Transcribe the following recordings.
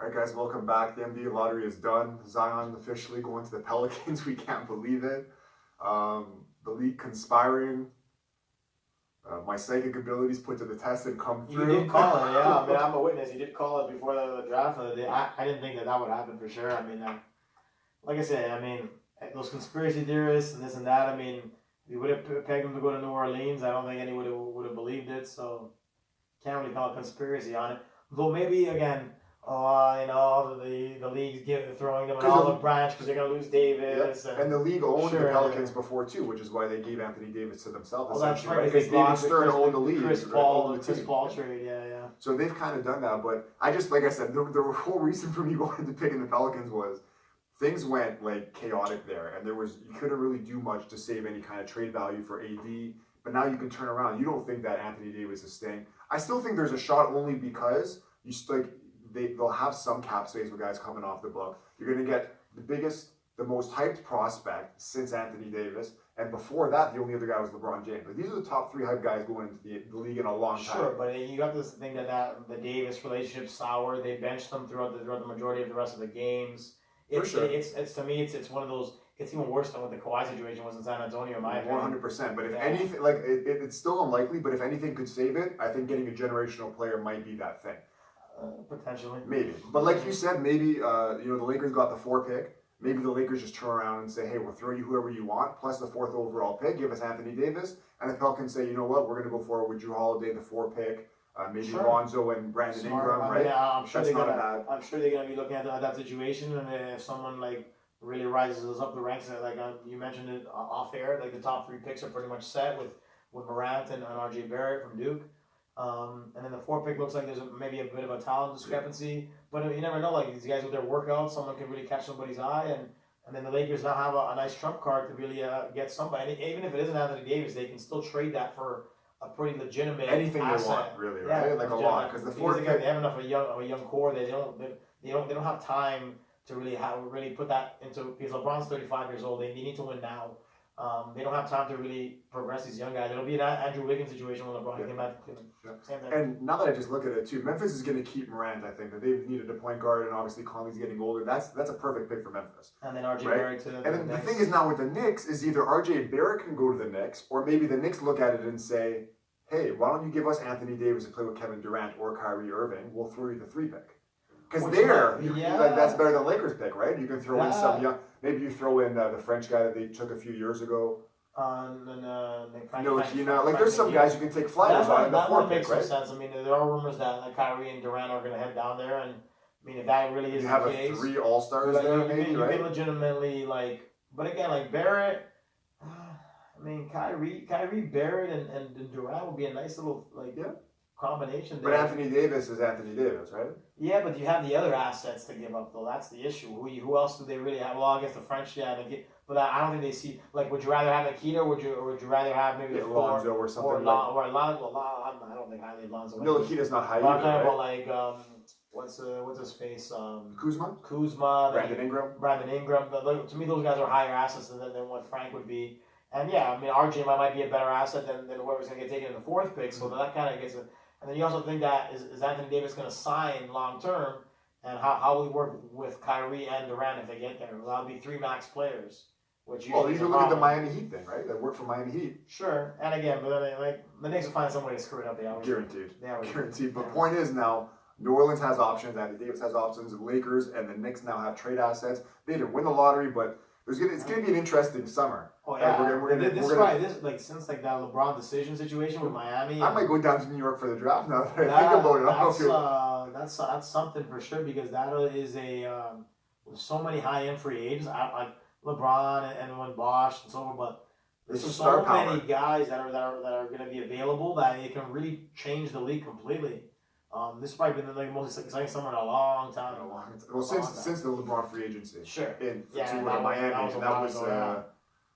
All right, guys, welcome back. The NBA lottery is done. Zion officially going to the Pelicans. We can't believe it. The league conspiring. My psychic abilities put to the test and come through. You did call it, yeah. I mean, I'm a witness. You did call it before the draft. I didn't think that would happen for sure. I mean, like I said, I mean, those conspiracy theorists and this and that, I mean, we would have pegged them to go to New Orleans. I don't think anyone would have believed it, so can't really call it conspiracy on it. Though maybe, again, the league's throwing them an olive branch because they're going to lose Davis. Yep. And the league owned the Pelicans before, too, which is why they gave Anthony Davis to themselves. Oh, that's right. Because David Stern owned the league. Chris Paul trade, yeah. So they've kind of done that. But I just, like I said, the whole reason for me going into picking the Pelicans was things went like chaotic there. And you couldn't really do much to save any kind of trade value for AD. But now you can turn around. You don't think that Anthony Davis is staying. I still think there's a shot only because they'll have some cap space with guys coming off the book. You're going to get the most hyped prospect since Anthony Davis. And before that, the only other guy was LeBron James. But these are the top three hype guys going into the league in a long time. Sure, but you got this thing that the Davis relationship sour. They benched them throughout the majority of the rest of the games. For sure. It's to me, it's one of those. It's even worse than what the Kawhi situation was in San Antonio, in my opinion. 100%. But if anything, it's still unlikely. But if anything could save it, I think getting a generational player might be that thing. Potentially. Maybe. But like you said, maybe the Lakers got the 4 pick. Maybe the Lakers just turn around and say, hey, we'll throw you whoever you want, plus the 4th overall pick, give us Anthony Davis. And the Pelicans say, you know what, we're going to go forward with Drew Holiday, the 4 pick, maybe Lonzo and Brandon Ingram, right? Yeah, I'm sure they're going to be looking at that situation. And if someone really rises up the ranks, you mentioned it off air, the top 3 picks are pretty much set with Morant and RJ Barrett from Duke. And then the 4 pick looks like there's maybe a bit of a talent discrepancy, but you never know. These guys with their workouts, someone can really catch somebody's eye, and then the Lakers now have a nice trump card to really get somebody. And even if it isn't Anthony Davis, they can still trade that for a pretty legitimate anything asset. They want, really, right? Yeah, a lot because the 4th pick, they have enough of a young core. They don't have time to really put that into, because LeBron's 35 years old. They need to win now. They don't have time to really progress these young guys. It'll be an Andrew Wiggins situation when LeBron came back to Cleveland. Same thing. And now that I just look at it too, Memphis is going to keep Morant. I think that they've needed a point guard, and obviously Conley's getting older. That's a perfect pick for Memphis. And then RJ Barrett to the And then the thing is now with the Knicks is either RJ Barrett can go to the Knicks, or maybe the Knicks look at it and say, hey, why don't you give us Anthony Davis to play with Kevin Durant or Kyrie Irving? We'll throw you the 3 pick. Because that's better than Lakers pick, right? You can throw in some young. Maybe you throw in the French guy that they took a few years ago. There's some guys you can take flyers on in the 4 pick, right? Makes sense. I mean, there are rumors that Kyrie and Durant are going to head down there, and I mean, if that really is you the case, have 3 All-Stars there, maybe, right? You can legitimately but again, Barrett. I mean, Kyrie, Barrett, and Durant would be a nice little combination there. But Anthony Davis is Anthony Davis, right? Yeah, but you have the other assets to give up, though. That's the issue. Who else do they really have? Well, I guess the French, but I don't think they see. Would you rather have Nikita, or would you rather have maybe Lonzo or something? Or Lonzo? I don't think highly of Lonzo. No, Nikita's not high. I'm talking about what's his face? Kuzma. Brandon Ingram. To me, those guys are higher assets than what Frank would be. And yeah, I mean, RJ might be a better asset than whoever's going to get taken in the 4th pick. So that kind of gets it. And then you also think that is Anthony Davis going to sign long term, and how will he work with Kyrie and Durant if they get there? Well, that'll be 3 max players. Which you can look at the Miami Heat thing, right? That work for Miami Heat. Sure, and again, but then the Knicks will find some way to screw it up. Guaranteed. But point is now, New Orleans has options. Anthony Davis has options. The Lakers and the Knicks now have trade assets. They didn't win the lottery, but it's going to be an interesting summer. Oh yeah, since that LeBron decision situation with Miami. I might go down to New York for the draft now that I think about it. That's something for sure, because that is with so many high end free agents. LeBron and when Bosch and so on, but there's so many guys that are going to be available that it can really change the league completely. This has probably been the most exciting summer in a long time. Well, since the LeBron free agency. Sure. Miami, that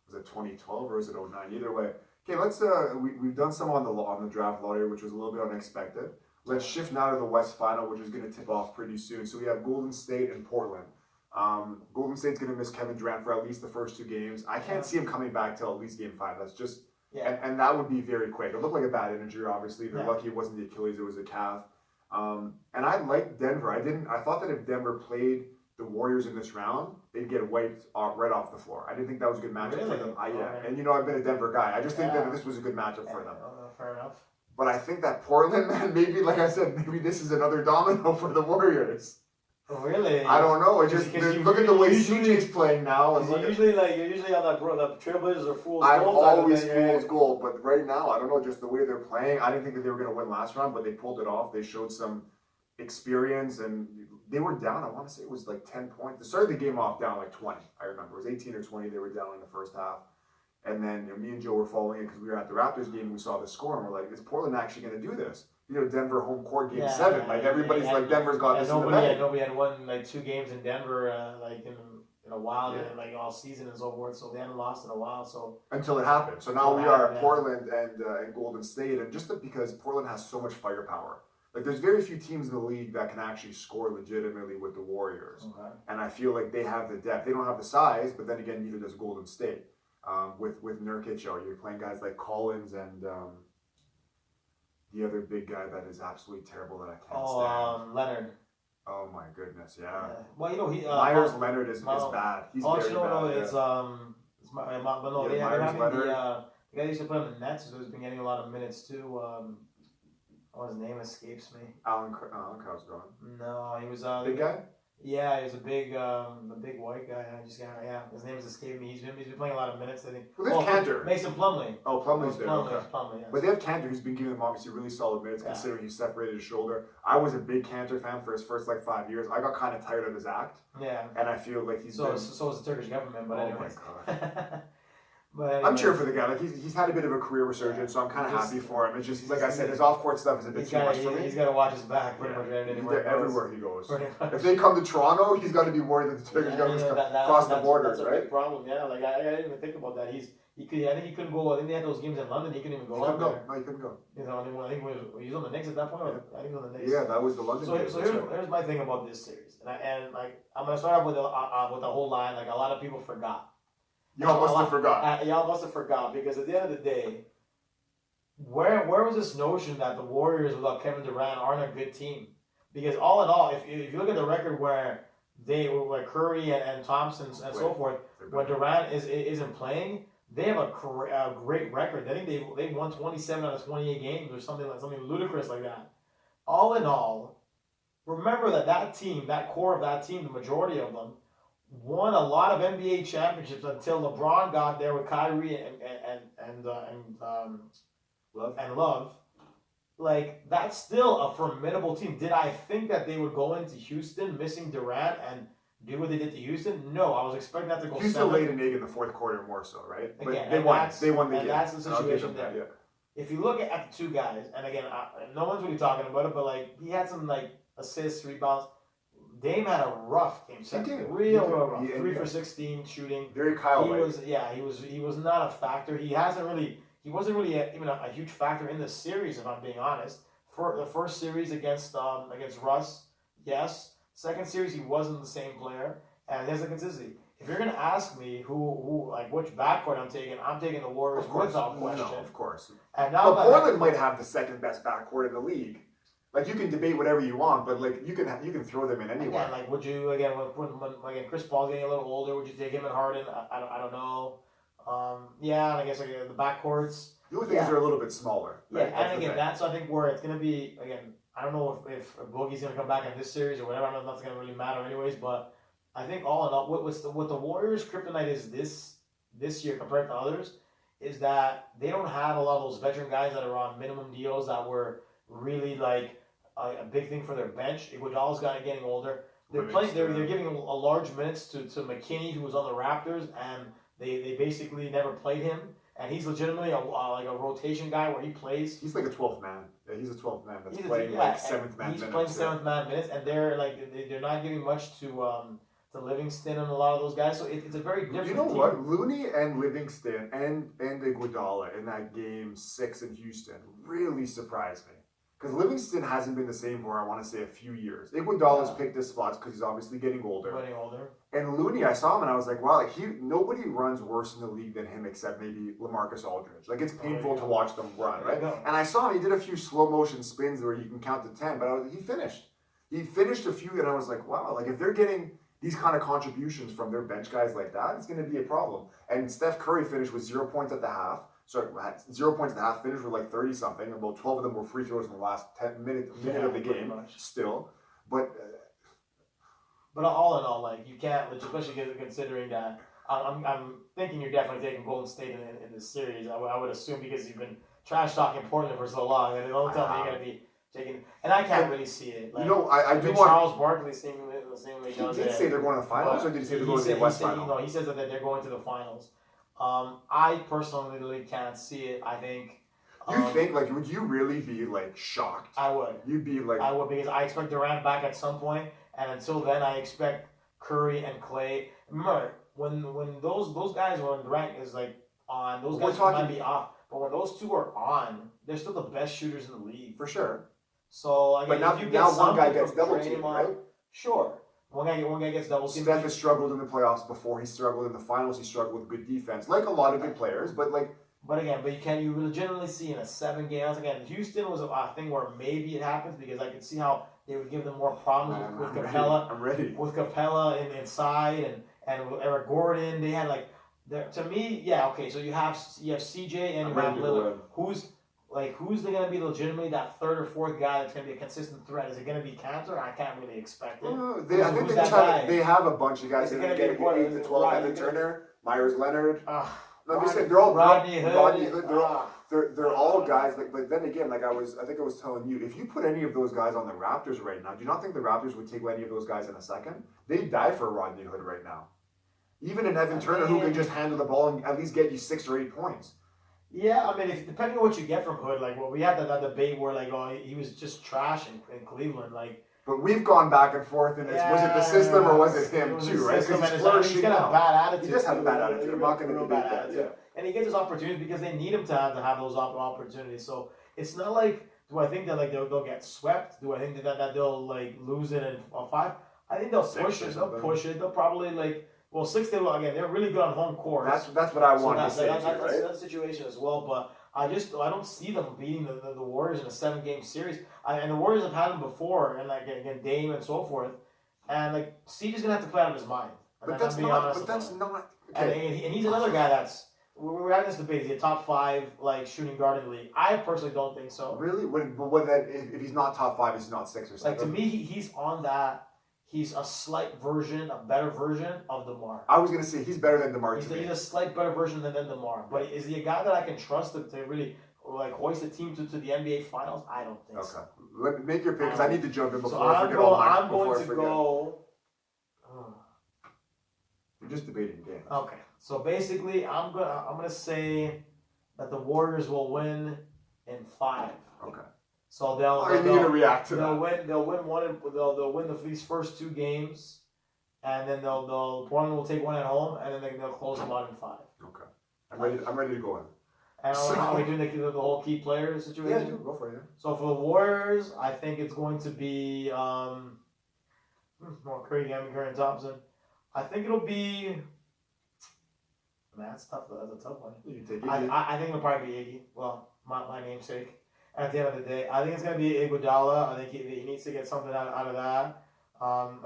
was it 2012 or was it 09? Either way. Okay, let's we've done some on the draft lottery, which was a little bit unexpected. Let's shift now to the West Final, which is going to tip off pretty soon. So we have Golden State and Portland. Golden State's going to miss Kevin Durant for at least the first 2 games. I can't see him coming back till at least Game 5. That's just and that would be very quick. It looked like a bad injury. Obviously, they're lucky it wasn't the Achilles; it was a calf. And I liked Denver. I thought that if Denver played the Warriors in this round, they'd get wiped right off the floor. I didn't think that was a good matchup for them. Okay. And I've been a Denver guy. I just think that this was a good matchup for them. Fair enough. But I think that Portland, man, maybe, like I said, maybe this is another domino for the Warriors. Oh, really? I don't know. It just look at the way CJ's playing now. And you're usually on that the Trailblazers are fool's gold. I'm always fool's gold, but right now I don't know, just the way they're playing. I didn't think that they were going to win last round, but they pulled it off. They showed some experience, and they were down. I want to say it was like 10 points. They started the game off down like 20. I remember it was 18 or 20. They were down in the first half. And then me and Joe were following it because we were at the Raptors game. We saw the score and we're like, is Portland actually going to do this? Denver home court game 7. Everybody's like, Denver's got this in the bag. Nobody had won like 2 games in Denver in a while, and like all season and so forth. So they hadn't lost in a while. So until it happened. So now we are at Portland and Golden State, and just because Portland has so much firepower. Like there's very few teams in the league that can actually score legitimately with the Warriors. Okay. And I feel like they have the depth. They don't have the size, but then again, neither does Golden State. With Nurkic, you're playing guys like Collins and the other big guy that is absolutely terrible that I can't stand. Leonard. Oh my goodness, yeah. Well, he Myers Leonard is bad. He's very bad. No, it's they have the guy who used to play on the Nets who's been getting a lot of minutes too. His name escapes me. Alan Krauss gone. No, he was big guy. Yeah, he was a big white guy. His name is escaping me. He's been playing a lot of minutes. I think. Well, they have Cantor. Mason Plumlee. Oh, Plumlee's there. Okay. Plumlee, yes. But they have Cantor, who's been giving them obviously really solid minutes, considering he separated his shoulder. I was a big Cantor fan for his first 5 years. I got kind of tired of his act. Yeah. And I feel like so is the Turkish government. But anyways. My God. I'm cheering for the guy. Like he's had a bit of a career resurgence, so I'm kind of happy for him. It's just like I said, his off-court stuff is a bit too much for me. He's got to watch his back pretty much everywhere he goes. If they come to Toronto, he's got to be worried that the Turkish government's cross the borders, right? That's a big problem. Yeah, like I didn't even think about that. I think he couldn't go. I think they had those games in London. He couldn't even go. No, he couldn't go. I think he was on the Knicks at that point. I think he was on the Knicks. Yeah, that was the London. So here's my thing about this series, and I'm gonna start off with the whole line. Like a lot of people forgot. Y'all must have forgot. Y'all must have forgot because at the end of the day, where was this notion that the Warriors without Kevin Durant aren't a good team? Because all in all, if you look at the record where Curry and Thompson and so forth, when Durant isn't playing, they have a great record. I think they won 27 out of 28 games or something ludicrous like that. All in all, remember that team, that core of that team, the majority of them, won a lot of NBA championships until LeBron got there with Kyrie and Love. Like that's still a formidable team. Did I think that they would go into Houston missing Durant and do what they did to Houston? No, I was expecting that to go. Houston laid an egg in the fourth quarter more so, right? But again, they won. They won the game. That's the situation there. Yeah. If you look at the two guys, and again, no one's really talking about it, but like he had some assists, rebounds. Dame had a rough game. Real rough. 3 for 16 shooting. Very Kyle-like. He was not a factor. He wasn't really even a huge factor in the series, if I'm being honest. For the first series against Russ, yes. Second series he wasn't the same player, and there's a consistency. If you're gonna ask me who which backcourt I'm taking the Warriors without question. No, of course. And now Portland might have the second best backcourt in the league. Like you can debate whatever you want, but like you can throw them in anywhere. Again, would you when Chris Paul's getting a little older, would you take him and Harden? I don't know. And I guess the backcourts. The only thing is they're a little bit smaller. Right? Yeah, and again, that's I think where it's gonna be. Again, I don't know if Boogie's gonna come back in this series or whatever. I don't know if that's gonna really matter anyways. But I think all in all, what the Warriors' kryptonite is this year compared to others is that they don't have a lot of those veteran guys that are on minimum deals that were really a big thing for their bench. Iguodala's getting older. They're giving a large minutes to McKinney, who was on the Raptors, and they basically never played him. And he's legitimately a rotation guy where he plays. He's like a 12th man. Yeah, he's a 12th man that's playing 7th man minutes. He's playing 7th man minutes, and they're not giving much to Livingston and a lot of those guys. So it's a very different. You know team. What? Looney and Livingston and Iguodala in that game 6 in Houston really surprised me. Because Livingston hasn't been the same for, I want to say, a few years. Iguodala's Yeah. picked his spots because he's obviously getting older. Getting older. And Looney, I saw him and I was like, wow, like nobody runs worse in the league than him except maybe LaMarcus Aldridge. Like, it's painful to watch them run, right? And I saw him, he did a few slow motion spins where you can count to 10, but he finished. He finished a few, and I was like, wow, like if they're getting these kind of contributions from their bench guys like that, it's going to be a problem. And Steph Curry finished with 0 points at the half. Sorry, 0 points at the half, finished with like 30 something. About 12 of them were free throws in the last 10 minute of the game. Still, but all in all, like you can't, especially considering that I'm thinking you're definitely taking Golden State in this series. I would assume because you've been trash talking Portland for so long, and don't tell me you're gonna be taking. And I can't really see it. Like, I do want. Charles Barkley seemingly He did say they're going to the finals, or did he say they're going to the West Final? No, he says that they're going to the finals. I personally can't see it. I think. You think, like, would you really be like shocked? I would. You'd be like. I would, because I expect Durant back at some point, and until then, I expect Curry and Clay. Remember, when those guys, when Durant is like on, those guys might be off, but when those two are on, they're still the best shooters in the league For sure. So again, but now, if you now get one guy gets double teamed, right? Sure. One guy gets double teamed. Steph has struggled in the playoffs before. He struggled in the finals. He struggled with good defense, like a lot of good players. But like. But again, you legitimately see in a 7 games again. Houston was a thing where maybe it happens because I could see how they would give them more problems with Capella. I'm ready. With Capella inside and with Eric Gordon, they had like to me, yeah, okay. So you have CJ and you have Lillard. Who's going to be legitimately that third or fourth guy that's going to be a consistent threat? Is it going to be Cantor? I can't really expect it. I think they have a bunch of guys. They're going to get 8 to 12. Evan Turner, Myers Leonard. Let me say they're all Rodney Hood. They're all guys. Like, but then again, like I think I was telling you, if you put any of those guys on the Raptors right now, do you not think the Raptors would take any of those guys in a second? They'd die for Rodney Hood right now. Even an Evan Turner who can just handle the ball and at least get you 6 or 8 points. Yeah, I mean, depending on what you get from Hood, like, well, we had that debate where, like, he was just trash in Cleveland, like. But we've gone back and forth, and was it the system or was it him too, right? Because he's got a bad attitude. He does have a bad attitude. I'm not going to debate that. Yeah. And he gets his opportunities because they need him to have those opportunities. So it's not like, do I think that like they'll get swept? Do I think that they'll like lose it in 5? I think they'll push it. They'll push it. They'll probably like. Well, 6 they will again. They're really good on home court. That's what I wanted to say. That's the situation as well. But I don't see them beating the Warriors in a 7-game series. And the Warriors have had them before, and like again Dame and so forth. And like CJ's gonna have to play out of his mind. But that's not. Okay. And he's another guy that's we're having this debate. Is he a top 5 like shooting guard in the league? I personally don't think so. Really? But that if he's not top 5, he's not 6 or 7. Like to me, he's on that. He's a slight version, a better version of DeMar. I was going to say he's better than DeMar. He's a slight better version than DeMar. But is he a guy that I can trust to really like hoist the team to the NBA Finals? I don't think so. Okay. Let me make your pick because I need to jump in before I forget I'm going to go. You're just debating games. Okay. So basically, I'm gonna say that the Warriors will win in 5. Okay. So they'll react to that. They'll win these first 2 games, and then Portland will take 1 at home, and then they'll close them out in 5. Okay, I'm ready to go in. And are we doing the whole key player situation? Yeah, go for it. Yeah. So for the Warriors, I think it's going to be Curry and Thompson. I think it'll be. Man, that's tough. That's a tough one. You take it. I think it'll probably be Iggy. Well, my namesake. At the end of the day, I think it's going to be Iguodala. I think he needs to get something out of that.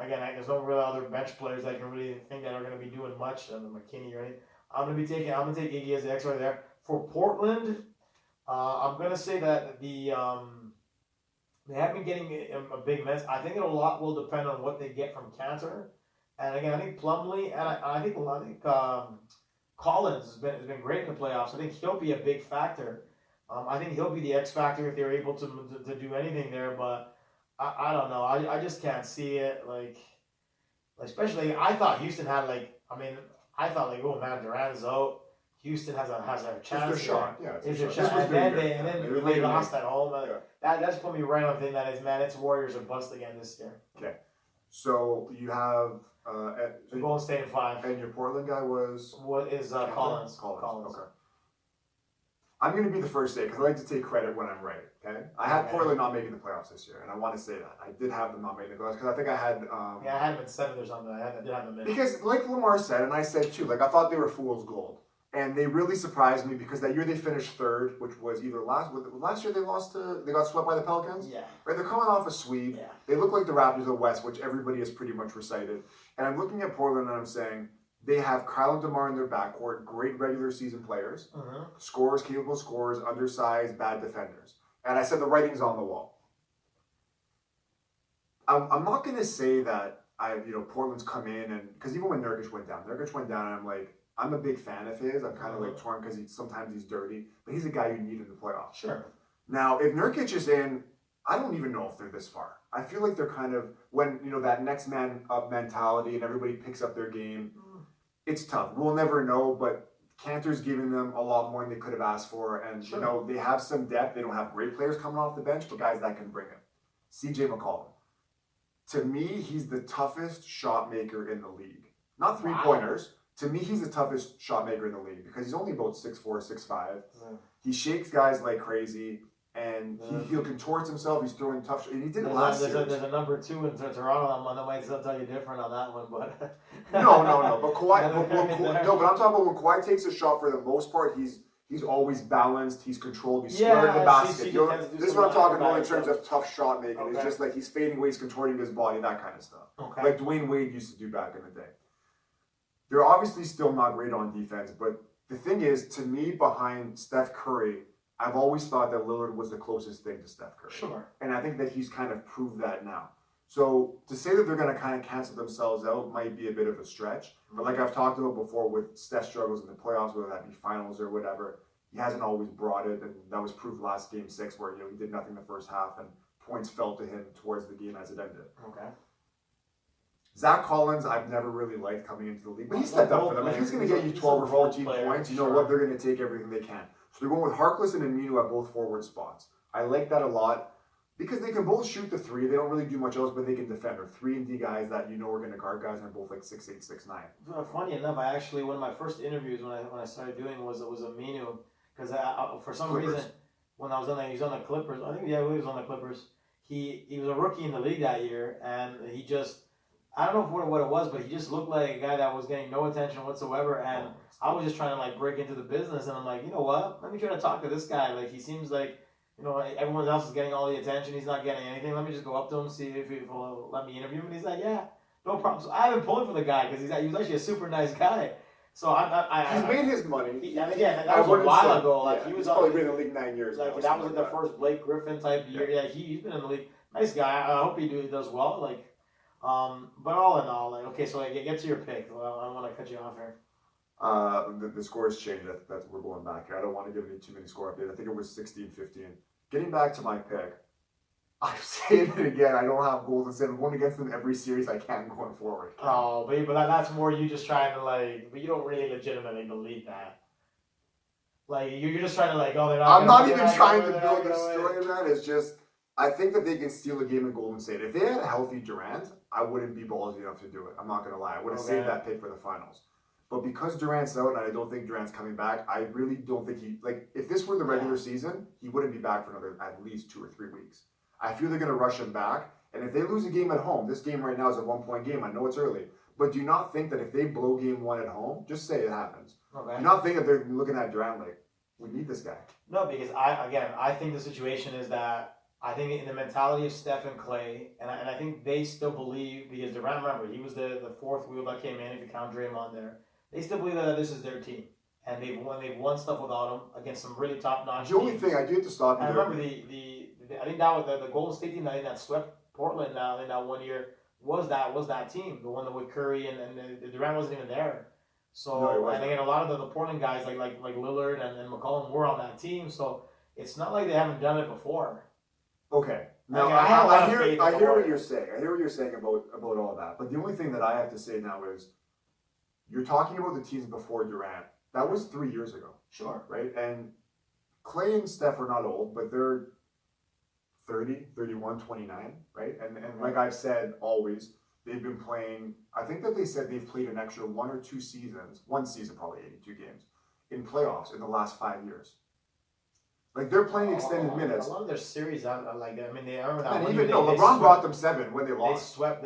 Again, there's no real other bench players that I can really think that are going to be doing much. McKinney or anything. I'm going to take Iggy as the X right there. For Portland, I'm going to say that they have been getting a big mess. I think a lot will depend on what they get from Cantor. And again, I think Plumlee and I think Collins has been great in the playoffs. I think he'll be a big factor. I think he'll be the X factor if they're able to do anything there, but I don't know. I just can't see it. Like especially, I thought Houston had oh man, Durant's out. Houston has a chance. It's their shot. Yeah, it's their shot. And then they lost at home. That's put me right on the thing that is, man, it's Warriors or bust again this year. Okay, so you have Golden State in 5. And your Portland guy was Collins. Collins. Okay. I'm going to be the first to say, because I like to take credit when I'm right, okay? I had Okay. Portland not making the playoffs this year, and I want to say that. I did have them not making the playoffs, because I think I had... Yeah, I had them at 7th or something. I did have them in. Because, like Lamar said, and I said too, like, I thought they were fool's gold. And they really surprised me, because that year they finished third, which was either last year they got swept by the Pelicans? Yeah. Right, they're coming off a sweep. Yeah. They look like the Raptors of the West, which everybody has pretty much recited. And I'm looking at Portland and I'm saying, they have Kyle and DeMar in their backcourt, great regular season players, scorers, capable scorers, undersized, bad defenders. And I said the writing's on the wall. I'm not going to say that Portland's come in, and because even when Nurkic went down, and I'm like, I'm a big fan of his. I'm kind of like torn because sometimes he's dirty, but he's a guy you need in the playoffs. Sure. Now, if Nurkic is in, I don't even know if they're this far. I feel like they're kind of, when, that next man up mentality and everybody picks up their game, it's tough. We'll never know, but Cantor's giving them a lot more than they could have asked for. And, they have some depth. They don't have great players coming off the bench, but guys that can bring it. CJ McCollum. To me, he's the toughest shot maker in the league. Not three-pointers. To me, he's the toughest shot maker in the league because he's only about 6'4", 6'5". Yeah. He shakes guys like crazy, and he contorts himself. He's throwing tough shots. And he did it last year. There's a number 2 in Toronto. That might tell you different on that one, but no. But Kawhi, but I'm talking about when Kawhi takes a shot, for the most part, he's always balanced. He's controlled. He's square in the basket. This is what I'm talking about in terms of tough shot making. Okay. It's just like he's fading away, he's contorting his body, that kind of stuff. Okay. Like Dwayne Wade used to do back in the day. They're obviously still not great on defense, but the thing is, to me, behind Steph Curry, I've always thought that Lillard was the closest thing to Steph Curry. Sure. And I think that he's kind of proved that now. So to say that they're going to kind of cancel themselves out might be a bit of a stretch. But like I've talked about before with Steph's struggles in the playoffs, whether that be finals or whatever, he hasn't always brought it. And that was proved last Game 6 where he did nothing the first half and points fell to him towards the game as it ended. Okay. Zach Collins, I've never really liked coming into the league, but he stepped up for them. If he's going to get you 12 or 14 points, you know what? They're going to take everything they can. So they're going with Harkless and Aminu at both forward spots. I like that a lot because they can both shoot the three. They don't really do much else, but they can defend. They're 3-and-D guys that are going to guard guys, and they're both like 6'8", 6'9". Funny enough, I actually, one of my first interviews when I started doing was Aminu, because for some reason, when I was he was on the Clippers. I think he was on the Clippers. He was a rookie in the league that year, and he just, I don't know what it was, but he just looked like a guy that was getting no attention whatsoever. And I was just trying to break into the business, and I'm like, you know what? Let me try to talk to this guy. Like, he seems like, everyone else is getting all the attention. He's not getting anything. Let me just go up to him, see if he'll let me interview him. And he's like, yeah, no problem. So I've been pulling for the guy because he was actually a super nice guy. So he's made his money. And again, that was a while ago. He was probably been in the league 9 years. That was the first Blake Griffin type year. Yeah, he's been in the league. Nice guy. I hope he does well. But all in all, okay, so get to your pick. Well, I don't want to cut you off here. The scores changed. That's we're going back here. I don't want to give any too many score updates. I think it was 16-15. Getting back to my pick, I'm saying it again. I don't have Golden State. I'm going against them every series I can going forward. Oh, but that's more you just trying to but you don't really legitimately believe that. You're just trying to they're not. I'm not even trying to build a story, man. It's just I think that they can steal a game in Golden State. If they had a healthy Durant, I wouldn't be ballsy enough to do it. I'm not going to lie. I would have saved that pick for the finals. But because Durant's out, and I don't think Durant's coming back, I really don't think if this were the regular season, he wouldn't be back for another at least 2 or 3 weeks. I feel they're going to rush him back. And if they lose a game at home, this game right now is a 1-point game. I know it's early. But do you not think that if they blow game 1 at home, just say it happens. Okay. Do you not think that they're looking at Durant we need this guy? No, because I think the situation is that I think in the mentality of Steph and Clay, and I think they still believe, because Durant, remember, he was the fourth wheel that came in, if you count Draymond there. They still believe that this is their team. And they've won stuff without him against some really top-notch teams. The only thing, I do have to stop you there. I remember I think that was the Golden State team that swept Portland in that 1 year was that team, the one that with Curry and Durant wasn't even there. So, and again, a lot of the Portland guys like Lillard and McCollum were on that team. So it's not like they haven't done it before. Okay. Now, I hear what you're saying. I hear what you're saying about all that. But the only thing that I have to say now is, you're talking about the teams before Durant. That was 3 years ago. Sure. Right? And Clay and Steph are not old, but they're 30, 31, 29, right? And like I've said always, they've been playing, I think that they said they've played an extra 1 or 2 seasons, one season probably 82 games, in playoffs in the last 5 years. Like they're playing extended minutes. A lot of their series, I like. I mean, I remember that And one even year no, they LeBron swept, brought them 7 when they they lost. swept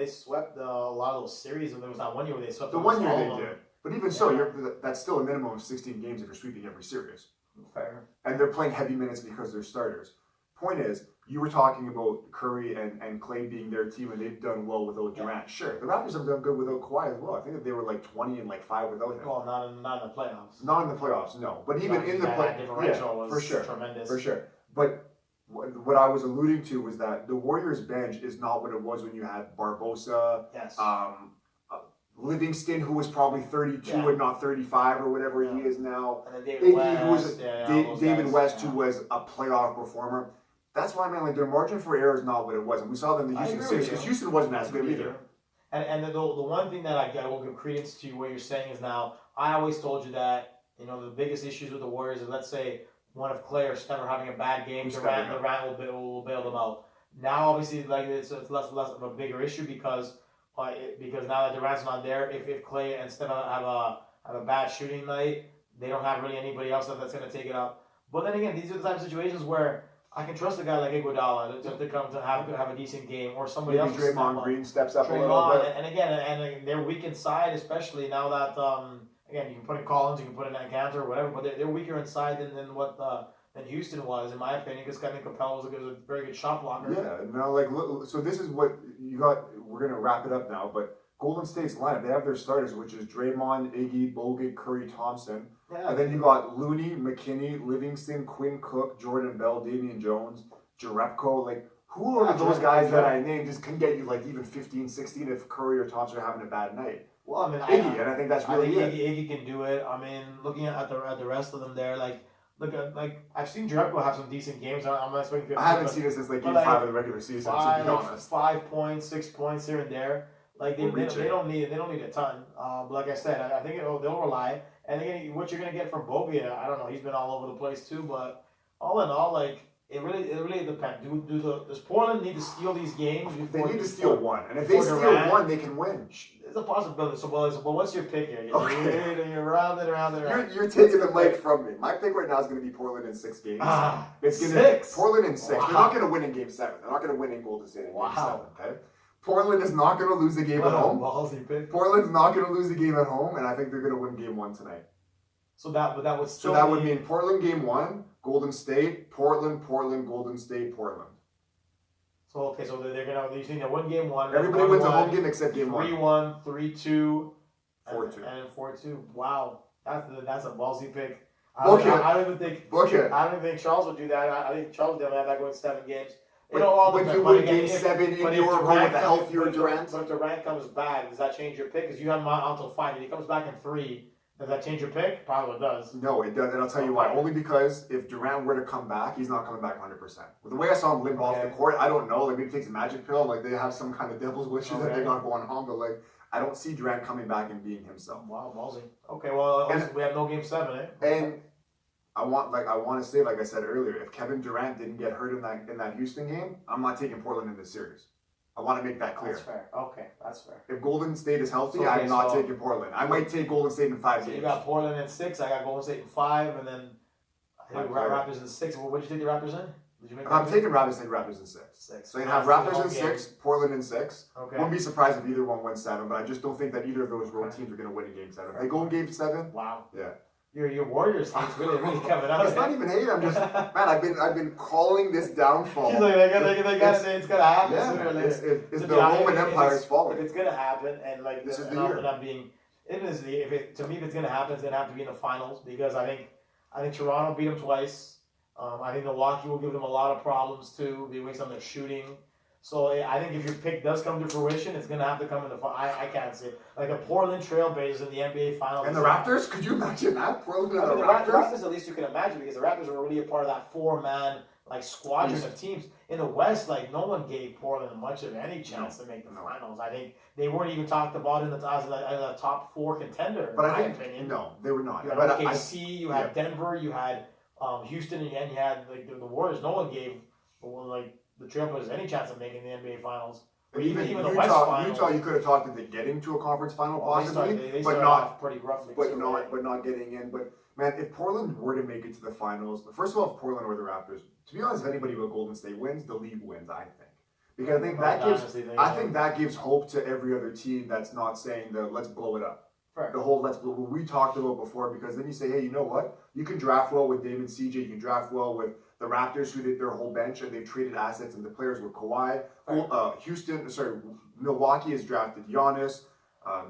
a lot of those series, and there was that one year where they swept. The one year all they of them. did, but even so, Yeah. that's still a minimum of 16 games if you're sweeping every series. Fair. And they're playing heavy minutes because they're starters. Point is, you were talking about Curry and Clay being their team, and they've done well without Durant. Sure, the Raptors have done good without Kawhi as well. I think that they were like 20 and like 5 without him. Well, not in the playoffs. Not in the playoffs, no. But even in the that differential was for sure, tremendous. for sure. But what I was alluding to was that the Warriors bench is not what it was when you had Barbosa, Yes. Livingston, who was probably 32 Yeah. and not 35 or whatever Yeah. he is now. And then David Iggy, West, who was all those David guys, West, yeah. who was a playoff performer. That's why, man, like their margin for error is not what it was, and we saw them in the I Houston agree series with because you. Houston wasn't as I good agree with either. you. And the one thing that I will give credence to what you're saying is now, I always told you that, the biggest issues with the Warriors is, let's say, one of Clay or Steph are having a bad game, Who's Durant stepping up? will bail them out. Now, obviously, like it's less of a bigger issue because now that Durant's not there, if Clay and Steph have a bad shooting night, they don't have really anybody else that's going to take it up. But then again, these are the type of situations where I can trust a guy like Iguodala to come to have a decent game, or somebody Maybe else. to step Draymond up. Green steps up a little Draymond, bit. and again, and they're weak inside, especially now that again, you can put in Collins, you can put in Cantor or whatever, but they're weaker inside than what than Houston was, in my opinion, because Kevin Capella was a very good shot blocker. Yeah, now like so this is what you got. We're gonna wrap it up now, but Golden State's lineup, they have their starters, which is Draymond, Iggy, Bogut, Curry, Thompson. Yeah. And then you got Looney, McKinney, Livingston, Quinn Cook, Jordan Bell, Damian Jones, Jerebko. Like, who are those guys that I named just can get you like even 15, 16 if Curry or Thompson are having a bad night? Well, I mean, Iggy, and I think that's really think it. Iggy can do it. I mean, looking at the rest of them there, look I've seen Jerebko have some decent games. I'm not expecting. I haven't seen it since like game 5 of the regular season, to be honest. 5 points, 6 points here and there. Like they don't need a ton. But like I said, I think they'll rely. And again, what you're gonna get from Bogut, I don't know. He's been all over the place too. But all in all, like it really depends. Does Portland need to steal these games? They need to steal one, and if they steal one, they can win. There's a possibility. So, what's your pick here? Okay. You're around and around and around. You're taking the mic from me. My pick right now is going to be Portland in 6 games. It's gonna 6? Portland in 6. Wow. They're not going to win in Game 7. They're not going to win in Golden State in Game 7. Okay. Portland is not going to lose the game at home. Ballsy pick. Portland's not going to lose the game at home, and I think they're going to win Game 1 tonight. So that would still. So that would mean Portland Game 1, Golden State, Portland, Golden State, Portland. So you think they win Game 1. Everybody wins a home game except Game 1. 3-1, 3-2, 4-2, and 4-2. Wow, that's a ballsy pick. Okay. I don't even think. Okay. I don't even think Charles would do that. I think Charles would have that going 7 games. When you win Game 7 in your home with a healthier Durant. But if Durant comes back, does that change your pick? Because you have him out until 5. If he comes back in 3, does that change your pick? Probably does. No, it doesn't. And I'll tell you why. Only because if Durant were to come back, he's not coming back 100%. With the way I saw him limp off the court, I don't know. Like maybe he takes a magic pill. Like they have some kind of devil's wishes that they got going on. But like I don't see Durant coming back and being himself. Wow, ballsy. Okay, well we have no Game 7, eh? And I want to say, like I said earlier, if Kevin Durant didn't get hurt in that Houston game, I'm not taking Portland in this series. I want to make that clear. That's fair. Okay, that's fair. If Golden State is healthy, Okay, I'm not taking Portland. I might take Golden State in 5 So games. you got Portland in 6. I got Golden State in 5, and then I think Raptors in 6. What did you take the Raptors in? Did you make? I'm taking Raptors in 6. 6. So you have Raptors in 6, Portland in 6. Okay. Wouldn't be surprised if either one wins 7, but I just don't think that either of those road teams are going to win in Game 7. If they go in Game 7, Wow. yeah. Your Warriors hate's really coming out. It's not even hate. I'm just man. I've been calling this downfall. He's like, they gotta say it's gonna happen. Yeah, sooner or man, later. it's the Roman Empire is falling. If it's gonna happen, and like this is the not year. that I'm being, to me, if it's gonna happen, it's gonna have to be in the finals because I think Toronto beat them twice. I think Milwaukee will give them a lot of problems too, based on their shooting. So I think if your pick does come to fruition, it's gonna have to come in the final. I can't see it. Like the Portland Trailblazers in the NBA Finals. And the Raptors? Could you imagine that? Portland and the Raptors? Raptors? At least you can imagine because the Raptors were really a part of that 4-man squadron of teams. In the West, no one gave Portland much of any chance to make the finals. I think they weren't even talked about as a top 4 contender. But in I my think opinion. No, they were not. You had but OKC, you had Denver, you had Houston, and you had the Warriors. No one gave the Trailblazers any chance of making the NBA Finals. And even the West Finals. Utah, you could have talked into getting to a conference final possibly, they but started not off pretty roughly. but not getting in. But man, if Portland were to make it to the finals, first of all, if Portland or the Raptors, to be honest, if anybody but Golden State wins, the league wins. I think because I think that gives hope to every other team that's not saying the let's blow it up. Right. The whole let's blow what we talked about before, because then you say, hey, you know what? You can draft well with Damon CJ. You can draft well with the Raptors, who did their whole bench, and they've traded assets into players with Kawhi. Milwaukee has drafted Giannis,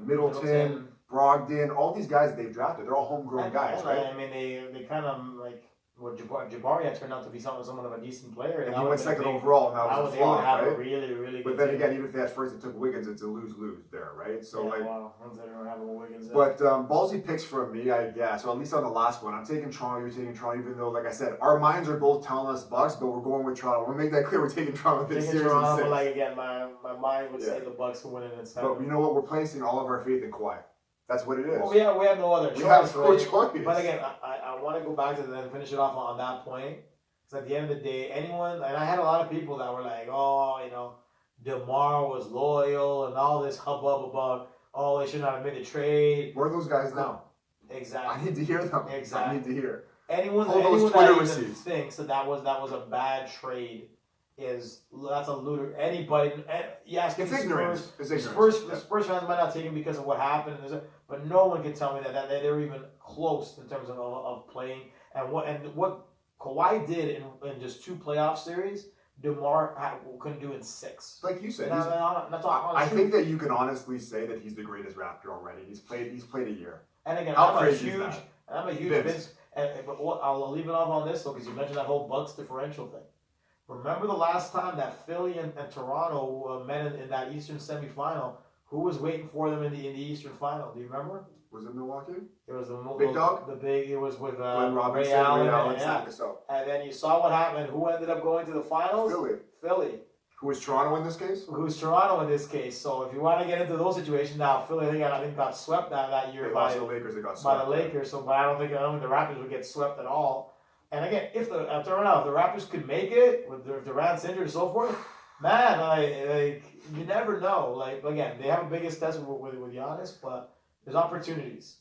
Middleton, Brogdon, all these guys they've drafted. They're all homegrown guys, right? I mean, they kind of like Jabari had turned out to be somewhat of a decent player. And he went second overall, and that was a flop, right? A really, really but good then team. Again, even if they had first, it took Wiggins. It's a lose-lose there, right? So Once they don't have a Wiggins. But ballsy picks from me, I guess. So at least on the last one, I'm taking Toronto. You're taking Toronto, even though, like I said, our minds are both telling us Bucks, but we're going with Toronto. We'll make that clear. We're taking Toronto this series. Toronto, but like again, my mind would say the Bucks will win it in 7. But you know what? We're placing all of our faith in Kawhi. That's what it is. Well, we have no other choice. We have no right? choice. But again, I want to go back to then finish it off on that point. Because at the end of the day, anyone, and I had a lot of people that were like, oh, DeMar was loyal and all this hubbub about, oh, they should not have made a trade. Where are those guys now? Exactly. I need to hear them. Exactly. I need to hear. Anyone Twitter that receipts. even thinks that was a bad trade that's a looter. Anybody, yes, it's ignorance. The Spurs fans might not take him because of what happened, but no one can tell me that they were even close in terms of playing and what Kawhi did in just 2 playoff series. DeMar couldn't do in 6. Like you said, I think that you can honestly say that he's the greatest Raptor already. He's played a year. And again, I'm a huge Vince. But I'll leave it off on this though, because you mentioned that whole Bucks differential thing. Remember the last time that Philly and Toronto met in that Eastern semifinal? Who was waiting for them in the Eastern final? Do you remember? Was it Milwaukee? It was the Big Dog. It was with Ray Allen. And then you saw what happened. Who ended up going to the finals? Philly. Who was Toronto in this case? Who's Toronto in this case? So if you want to get into those situations now, Philly I think got swept that year by the Lakers. They got swept by the Lakers. So, but I don't think the Raptors would get swept at all. And again, if the Raptors could make it with Durant's injured and so forth, man, like you never know. Like again, they have a biggest test with Giannis, but there's opportunities.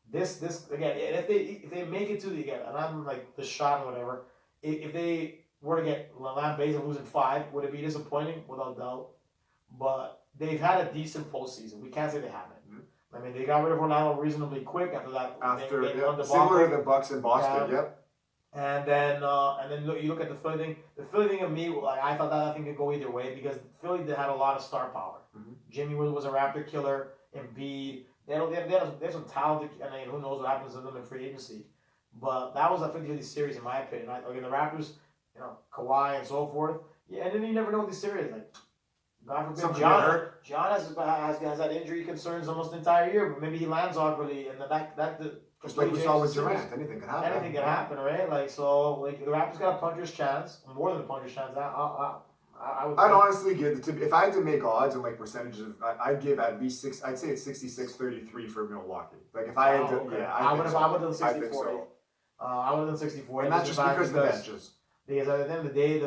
This again, if they make it to the again, and I'm like the shot or whatever, if they were to get Lamb Basin losing 5, would it be disappointing? Without doubt. But they've had a decent postseason. We can't say they haven't. Mm-hmm. I mean, they got rid of Orlando reasonably quick after that. Similar to the Bucks in Boston. Yep. And then you look at the Philly thing. The Philly thing of me, like I thought that thing could go either way because Philly had a lot of star power. Mm-hmm. Jimmy was a Raptor killer. Embiid, they have some talent, and who knows what happens to them in free agency. But that was a 50-50 series in my opinion. Again, the Raptors, Kawhi and so forth. Yeah, and then you never know with these series. Like God forbid, John has had injury concerns almost the entire year, but maybe he lands awkwardly, and that just like we saw with Durant, anything can happen. Anything can happen, right? Like so, the Raptors got a puncher's chance, more than a puncher's chance. I'd honestly give if I had to make odds and percentages, I'd give at least 6. I'd say it's 66-33 for Milwaukee. Like if I had to, I would have done 64. I think so. I would have done 64, and that's just because of the benches. Because at the end of the day,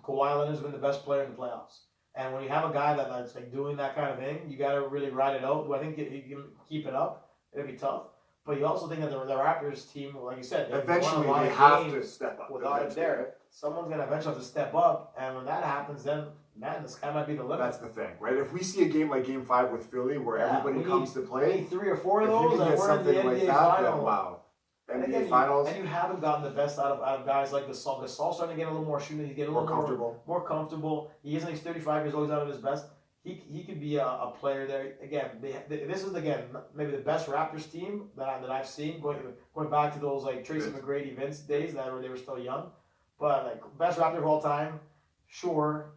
Kawhi Leonard's been the best player in the playoffs. And when you have a guy that's doing that kind of thing, you got to really ride it out. Do I think he can keep it up? It'll be tough. But you also think that the Raptors team, like you said, eventually they have to step up. Without it there, someone's going to eventually have to step up. And when that happens, then, man, the sky might be the limit. That's the thing, right? If we see a game like Game 5 with Philly where everybody comes to play. We need 3 or 4 of those, and we're in the NBA final. Wow. NBA Finals. And you haven't gotten the best out of guys like Gasol. Gasol's starting to get a little more shooting. He's getting a little more comfortable. He's 35 years old. He's out of his best. He could be a player there. Again, this is maybe the best Raptors team that I've seen going back to those Tracy McGrady, Vince days that they were still young. But best Raptor of all time, sure.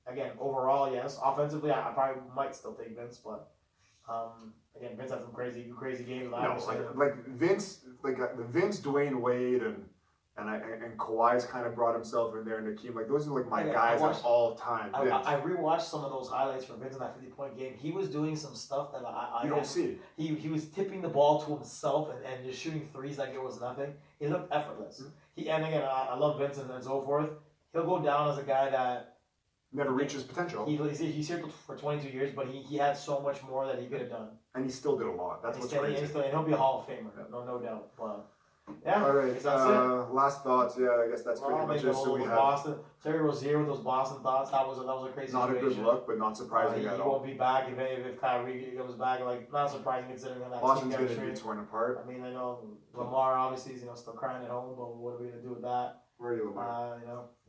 Again, overall, yes. Offensively, I probably might still take Vince, but again, Vince had some crazy games. Vince, the Vince, Dwayne Wade, and Kawhi's kind of brought himself in there, and Hakeem, those are my guys of all time. I rewatched some of those highlights from Vince in that 50-point game. He was doing some stuff that I don't see. He was tipping the ball to himself and just shooting threes like it was nothing. It looked effortless. Mm-hmm. I love Vince and so forth. He'll go down as a guy that never reached his potential. He's here for 22 years, but he had so much more that he could have done. And he still did a lot. That's what's crazy. And he'll be a Hall of Famer, no doubt. But yeah, all right. that's it. Last thoughts. Yeah, I guess that's pretty much it. So we have Boston. Terry Rozier with those Boston thoughts. That was a crazy not situation. a good look, but not surprising at He all. won't be back if Kyrie comes back. Like, not surprising considering that Boston's team going to be torn apart. I mean, I know Lamar obviously is still crying at home, but what are we gonna do with that? Where are you, Lamar?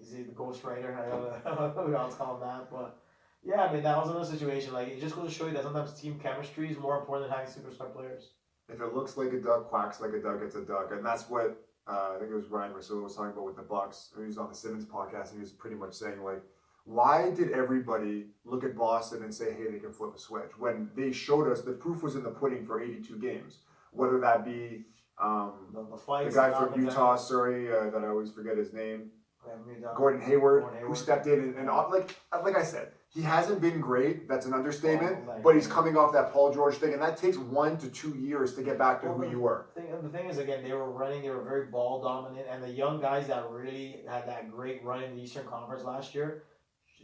Is he the ghost writer? I don't know what else call him that, but yeah, I mean that was another situation. Like, it just goes to show you that sometimes team chemistry is more important than having superstar players. If it looks like a duck, quacks like a duck, it's a duck, and that's what I think it was Ryan Russillo was talking about with the Bucks. He was on the Simmons podcast, and he was pretty much saying like, why did everybody look at Boston and say, hey, they can flip a switch when they showed us the proof was in the pudding for 82 games, whether that be the guy from Utah, that I always forget his name. Gordon Hayward, who stepped in and like I said, he hasn't been great. That's an understatement. But he's coming off that Paul George thing, and that takes 1 to 2 years to get back to who you were. The thing is, again, they were very ball dominant, and the young guys that really had that great run in the Eastern Conference last year,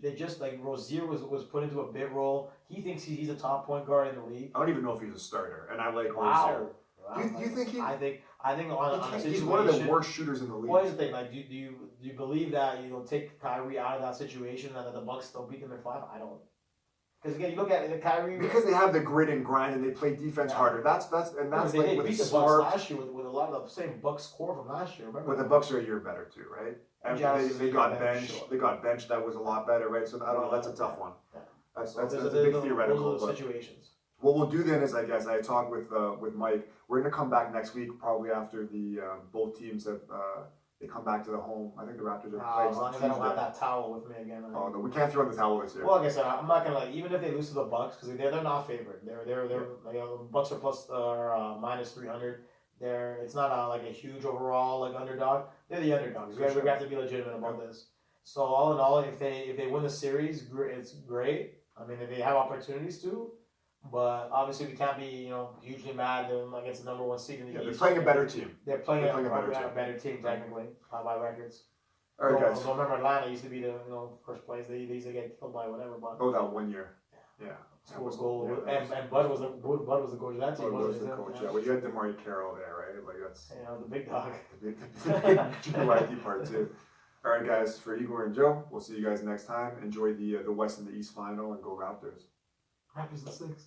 they just like Rozier was put into a bit role. He thinks he's a top point guard in the league. I don't even know if he's a starter, and I like Rozier. Do you think he? I think on a situation, he's one of the worst shooters in the league. What is the thing? Like, do you believe that take Kyrie out of that situation and that the Bucks still beat them in 5? I don't. Because again, you look at Kyrie because they have the grit and grind and they play defense harder. That's they like with beat the Smart Bucks last year with a lot of the same Bucks core from last year. Remember? But the Bucks are a year better too, right? And they got benched. Sure. They got benched. That was a lot better, right? So I don't know. That's a tough one. Yeah. That's a big theoretical. Those are the situations. What we'll do then is, I guess, I talked with Mike. We're gonna come back next week, probably after the both teams have they come back to the home. I think the Raptors are playing. As long as I don't have that towel with me again. Oh no, we can't throw in the towel this year. Well, like I said, I'm not gonna even if they lose to the Bucks because they're not favored. They're the Bucks are plus minus 300. It's not like a huge overall like underdog. They're the underdogs. We have to be legitimate about this. So all in all, if they win the series, it's great. I mean, if they have opportunities to. But obviously, we can't be hugely mad against the number 1 seed in the East. They're playing a better team. They're playing a better team technically by records. All right, guys. So remember, Atlanta used to be the first place. They used to get killed by whatever. But that 1 year. Yeah. School's goal. And Bud was the coach of that team. Bud was the coach. Yeah. Well, you had DeMar Carroll there, right? Like that's the big dog. The big GYP part too. All right, guys. For Igor and Joe, we'll see you guys next time. Enjoy the West and the East final, and go Raptors. Raptors in 6.